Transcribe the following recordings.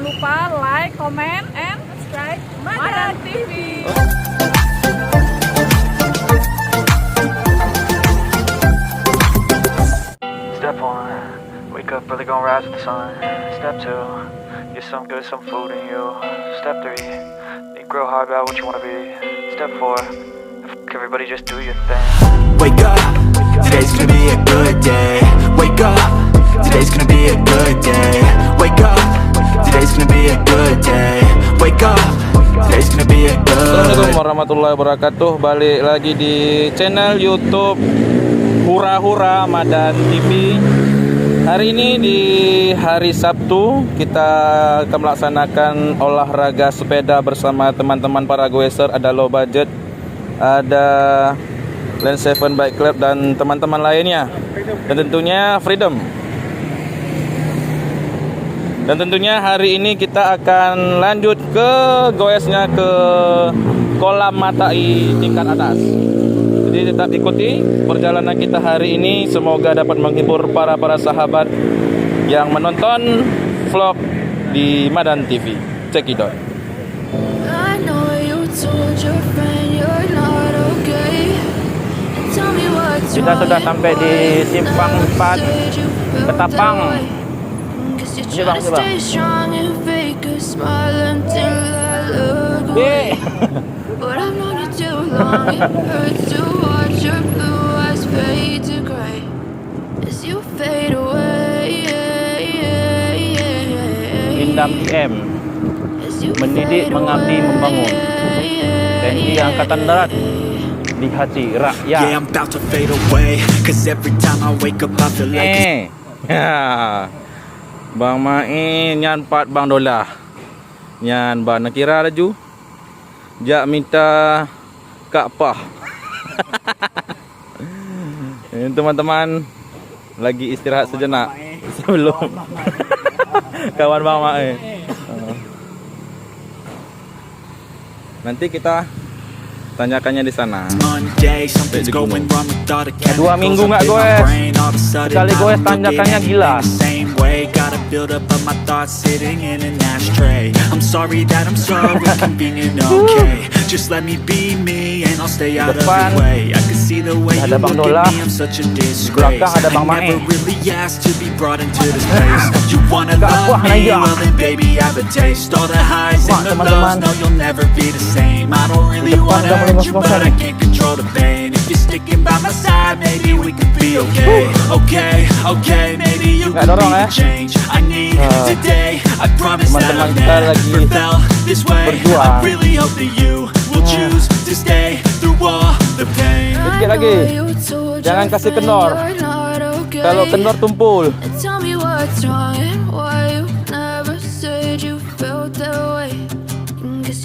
lupa like, comment, and subscribe Madan TV. Step 1, wake up early, gonna rise with the sun. Step 2, get some good, some food in you. Step 3, think real hard about what you wanna be. Step 4, everybody just do your thing. Wake up, today's gonna be a good day. Wake up, today's gonna be a good day. Wake up, today's gonna be a good day. Wake up, today's gonna be a good. Assalamualaikum warahmatullahi wabarakatuh. Balik lagi di channel YouTube Hura Hura Madan TV. Hari ini di hari Sabtu kita akan melaksanakan olahraga sepeda bersama teman-teman para goeser. Ada low budget, ada Lane 7 Bike Club dan teman-teman lainnya. Dan tentunya Freedom. Dan tentunya hari ini kita akan lanjut ke goesnya ke kolam Matai tingkat atas. Jadi tetap ikuti perjalanan kita hari ini. Semoga dapat menghibur para sahabat yang menonton vlog di Madan TV. Check it out. Kita sudah sampai di Simpang 4 Ketapang. Ini bang, coba. Pindam IM, mendidik, mengabdi, membangun. TNI Angkatan Darat di hati rakyat. Yeah, I'm about to fade away, 'cause every time I wake up I feel like Ya. Bang Main nyan 4 bang dolar. Nyan bang nak kira laju. Jak minta Kak Pah. Ini teman-teman lagi istirahat sejenak sebelum kawan Bang Main. Nanti kita tanyakannya di sana. Monday, something's going wrong with all the 2 minggu nggak goes. Sekali goes tanjakannya gila. Gotta build up of my thoughts sitting in an ashtray. I'm sorry that I'm so inconvenient, okay. Just let me be me and I'll stay out of the way. I can see the way you look at me, I'm such a disgrace. I never really asked to be brought into this place. You wanna love me, well then baby I have a taste. All the highs and the lows, no you'll never be the same. I don't really wanna hurt you but I can't control the pain. If you're sticking by my side, maybe we could be okay. Okay, maybe you could be the change I need today. I promise that I've never felt this way. I really hope that you will choose to stay through all the pain. Sedikit lagi. Jangan kasih kendor. Kalau kendor tumpul.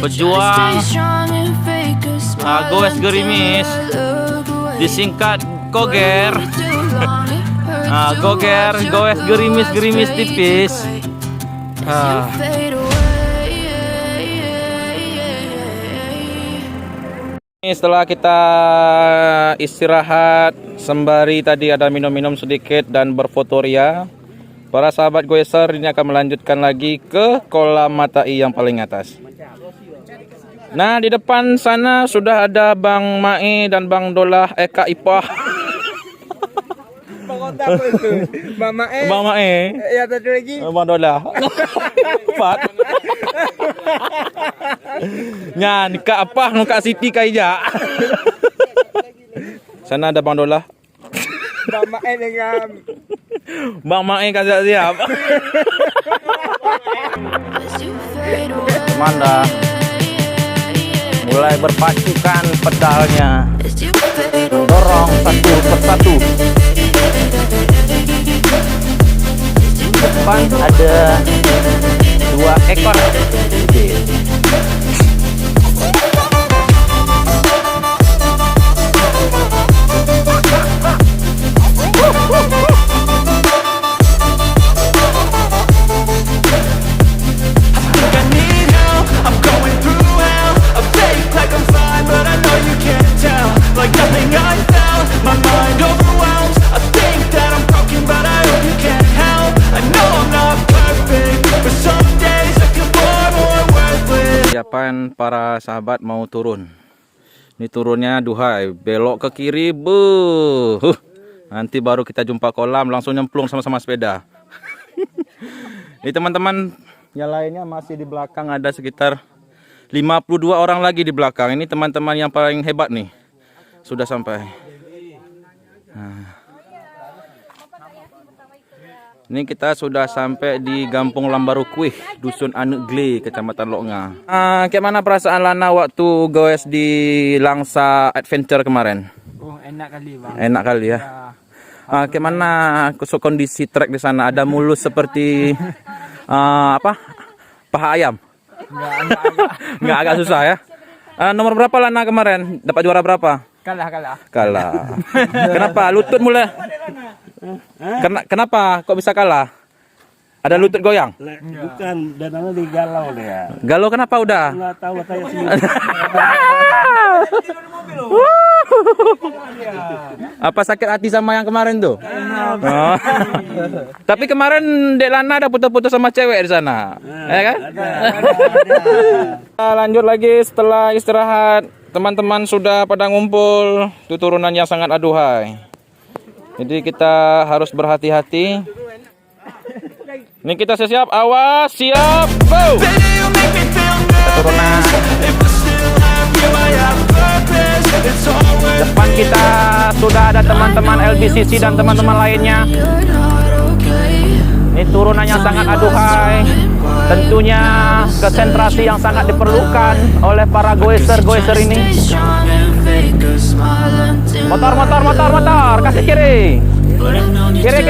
Pejuang goes gerimis, disingkat goger. Goger, goes gerimis tipis. Setelah kita istirahat sembari tadi ada minum-minum sedikit dan berfotoria, para sahabat goeser ini akan melanjutkan lagi ke kolam Matai yang paling atas. Nah, di depan sana sudah ada Bang Mae dan Bang Dolah Eka Ipah. Bang Mae. Bang Mae. Ya satu lagi. Bang Dolah. Empat. Nyan, Kak apa? Kak Siti Kaija. Sana ada Bang Dolah. Bang Mae dengan Bang Mae kan siap. Mana? Mulai berpacukan pedalnya. Dorong satu persatu. Depan ada 2 ekor. like nothing I felt. My mind overwhelmed. depan para sahabat mau turun. Ini turunnya duhai, belok ke kiri, buh. Nanti baru kita jumpa kolam, langsung nyemplung sama-sama sepeda. Ini teman-teman yang lainnya masih di belakang, ada sekitar 52 orang lagi di belakang. Ini teman-teman yang paling hebat nih. Sudah sampai. Nah. Ini kita sudah sampai di Kampung Lambarukuih, Dusun Anegle, Kecamatan Loknga. Kayak mana perasaan Lana waktu goes di Langsa Adventure kemarin? Oh, enak kali bang. Enak kali ya. Kayak mana kondisi trek di sana? Ada mulus seperti paha ayam? Nggak agak susah ya. Nomor berapa Lana kemarin? Dapat juara berapa? Kalah. Kenapa? Lutut mulai. Kenapa kok bisa kalah? Ada lutut goyang? Bukan, dananya digalau dia. Galau kenapa udah? Nggak tahu saya sendiri. Apa sakit hati sama yang kemarin tuh? Oh. Tapi kemarin Dek Lana ada foto-foto sama cewek di sana, ya kan? Lanjut lagi setelah istirahat. Teman-teman sudah pada ngumpul. Itu turunan yang sangat aduhai. Jadi kita harus berhati-hati. Ini kita siap, awas, siap, go! Turunan. Depan kita sudah ada teman-teman LBCC dan teman-teman lainnya. Ini turunan yang sangat aduhai. Tentunya konsentrasi yang sangat diperlukan oleh para goeser ini. Motor, kasih kiri. Kiri.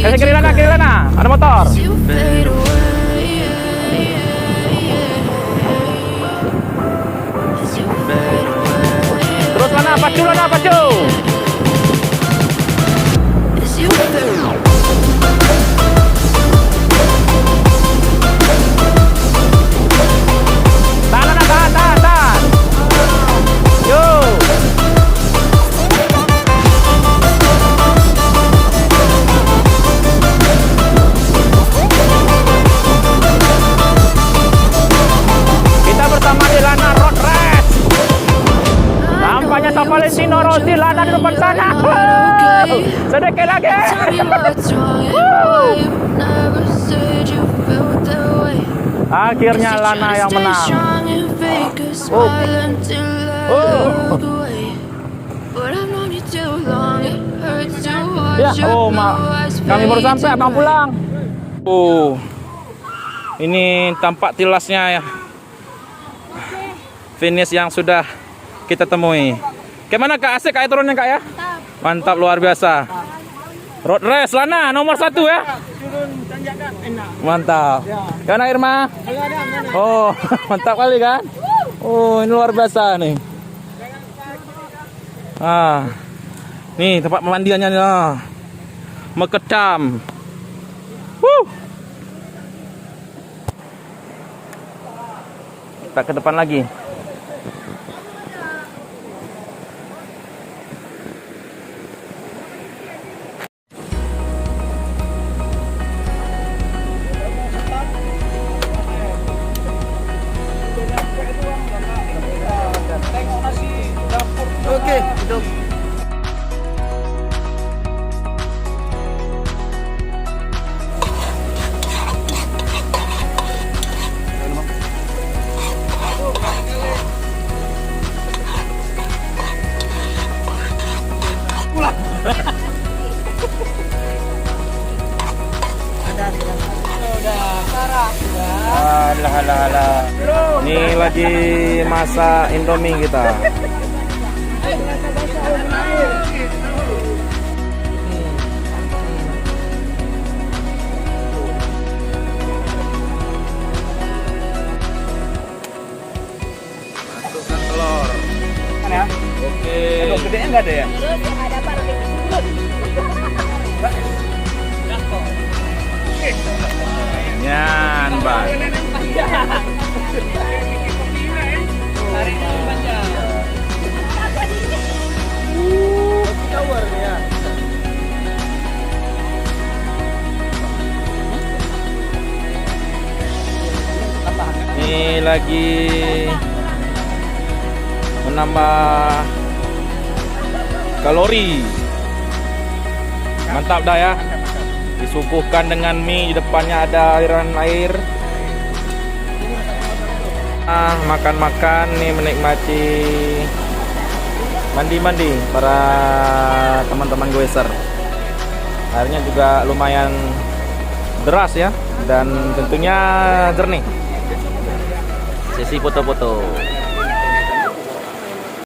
Kasih kiri Lana, ada motor. Terus Lana, pacu. Tahan. Yo. Kita bersama di Lana Road Race. Nampaknya San Valentino Rossi, Lana di depan sana. Sedikit lagi. Akhirnya Lana yang menang. Ya, kami baru sampai, abang pulang. Ini tampak tilasnya ya. Finish yang sudah kita temui. Gimana Kak, asik Kak turunnya Kak ya? Mantap, luar biasa. Road race Lana nomor 1 ya. Mantap. Gimana Irma? Oh, mantap kali kan? Oh, ini luar biasa nih. Nih tempat pemandiannya nih. Mekedam. Kita ke depan lagi. Oke, hidup. Alah. Ini lagi masak Indomie kita. Masukkan telur. Ya. Oke. Telur gedenya enggak ada ya? Nyan, Bang. lagi menambah kalori. Mantap dah ya. Disuguhkan dengan mie, di depannya ada aliran air. Makan-makan nih, menikmati mandi-mandi para teman-teman goeser. Airnya juga lumayan deras ya, dan tentunya jernih. Sesi foto-foto.